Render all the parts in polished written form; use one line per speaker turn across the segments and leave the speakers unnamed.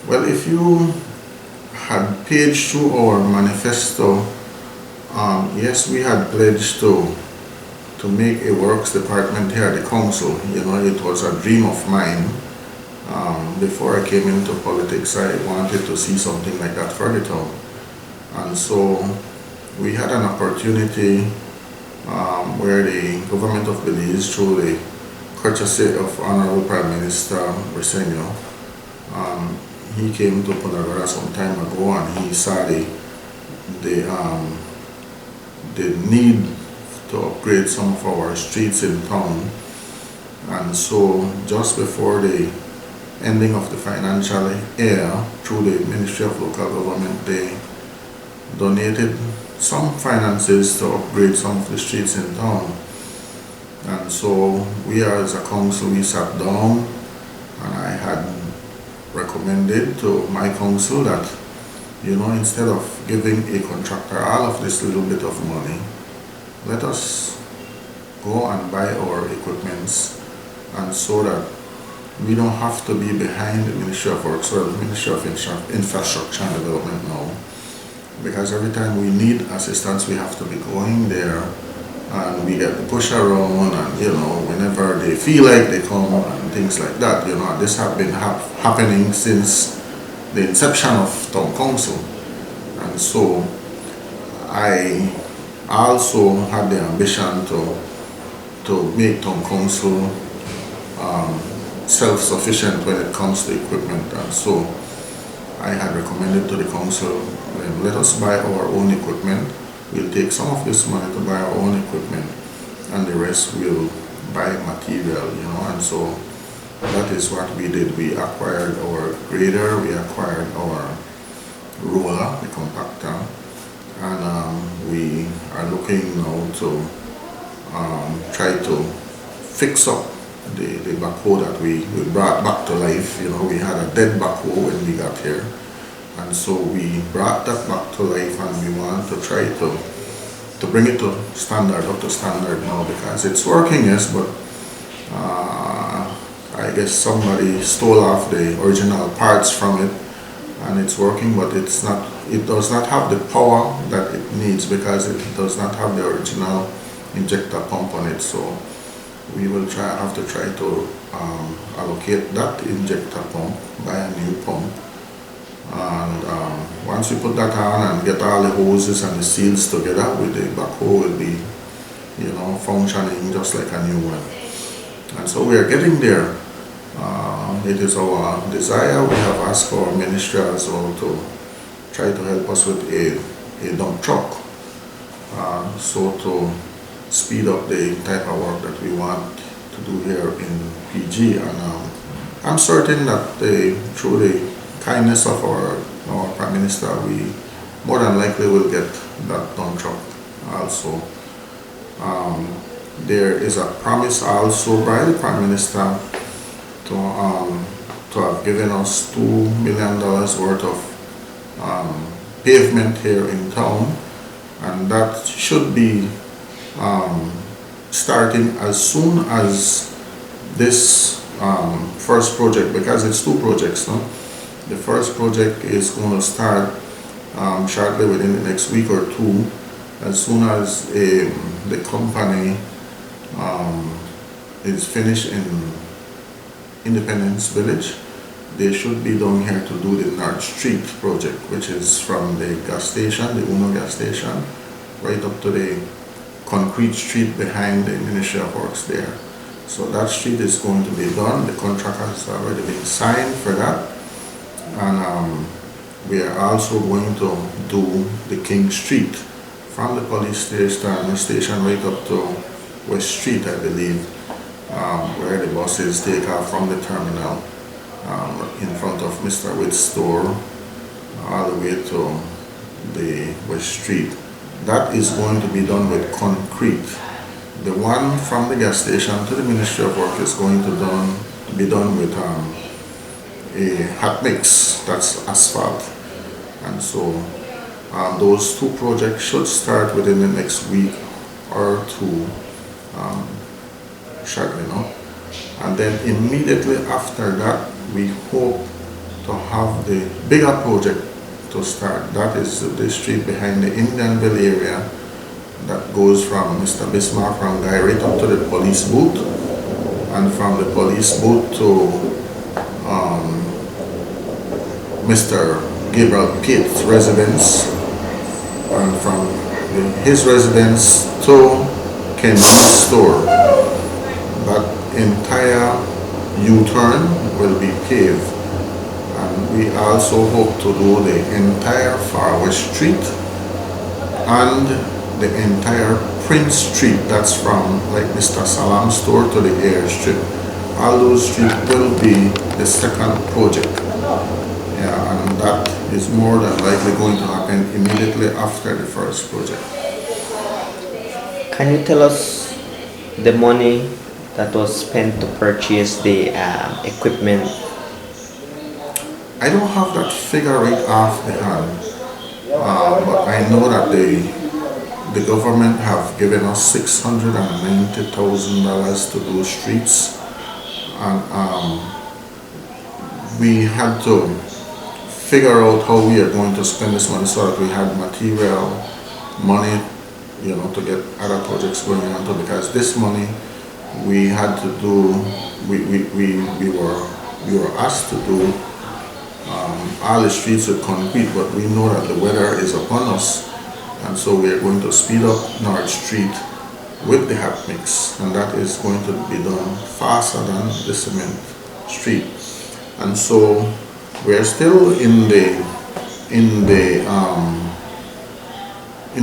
Well, if you had paged through our manifesto, yes, we had pledged to make a works department here at the council. You know, it was a dream of mine. Before I came into politics, I wanted to see something like that for the town. And so we had an opportunity where the government of Belize, through the courtesy of Honorable Prime Minister Briceño, he came to Punagora some time ago and he saw the, um, the need to upgrade some of our streets in town. And so just before the ending of the financial year, through the Ministry of Local Government, they donated some finances to upgrade some of the streets in town. And so we, as a council, we sat down and I had recommended to my council that, you know, instead of giving a contractor all of this little bit of money, let us go and buy our equipments, and so that we don't have to be behind the Ministry of Works or the Ministry of Infrastructure and Development now. Because every time we need assistance, we have to be going there, and we get to push around, and you know, whenever they feel like they come and things like that, you know. This have been happening since the inception of town council. And so I also had the ambition to make town council self-sufficient when it comes to equipment. And so I had recommended to the council, let us buy our own equipment. We'll take some of this money to buy our own equipment, and the rest we'll buy material, you know. And so that is what we did. We acquired our grader, we acquired our roller, the compactor, and we are looking now to try to fix up the backhoe that we brought back to life. You know, we had a dead backhoe when we got here. And so we brought that back to life, and we want to try to bring it to standard, up to standard now, because it's working, yes, but I guess somebody stole off the original parts from it, and it's working, but it does not have the power that it needs, because it does not have the original injector pump on it. So we will have to try to allocate that injector pump, buy a new pump. And once we put that on and get all the hoses and the seals together, with the backhoe will be, you know, functioning just like a new one. And so we are getting there. It is our desire. We have asked our ministry as well to try to help us with a dump truck, so to speed up the type of work that we want to do here in PG. And I'm certain that through the kindness of our Prime Minister, we more than likely will get that dump truck also. There is a promise also by the Prime Minister to have given us $2 million worth of pavement here in town, and that should be starting as soon as this first project, because it's two projects, no? The first project is going to start shortly, within the next week or two. As soon as the company is finished in Independence Village, they should be down here to do the North Street project, which is from the gas station, the Uno gas station, right up to the concrete street behind the Ministry of Works there. So that street is going to be done. The contract has already been signed for that. And we are also going to do the King Street from the police station right up to West Street, I believe, where the buses take off from the terminal in front of Mr. Witt's store all the way to the West Street. That is going to be done with concrete. The one from the gas station to the Ministry of Work is going to be done with a hot mix, that's asphalt. And so those two projects should start within the next week or two, shortly, no? And then immediately after that, we hope to have the bigger project to start. That is the street behind the Indianville area that goes from Mr. Bismarck from Guy right up to the police booth, and from the police booth to Mr. Gabriel Pitt's residence, and from his residence to Ken's store. That entire U-turn will be paved, and we also hope to do the entire Far West Street and the entire Prince Street. That's from like Mr. Salam's store to the airstrip. All those streets will be the second project. Yeah, and that is more than likely going to happen immediately after the first project.
Can you tell us the money that was spent to purchase the equipment?
I don't have that figure right off the hand, but I know that the government have given us $690,000 to do streets, and we had to figure out how we are going to spend this money so that we had material money, you know, to get other projects going on too, because this money we had to do, we were asked to do all the streets with concrete, but we know that the weather is upon us, and so we are going to speed up North Street with the hot mix, and that is going to be done faster than the cement street. And so we're still in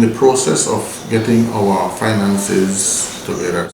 the process of getting our finances together.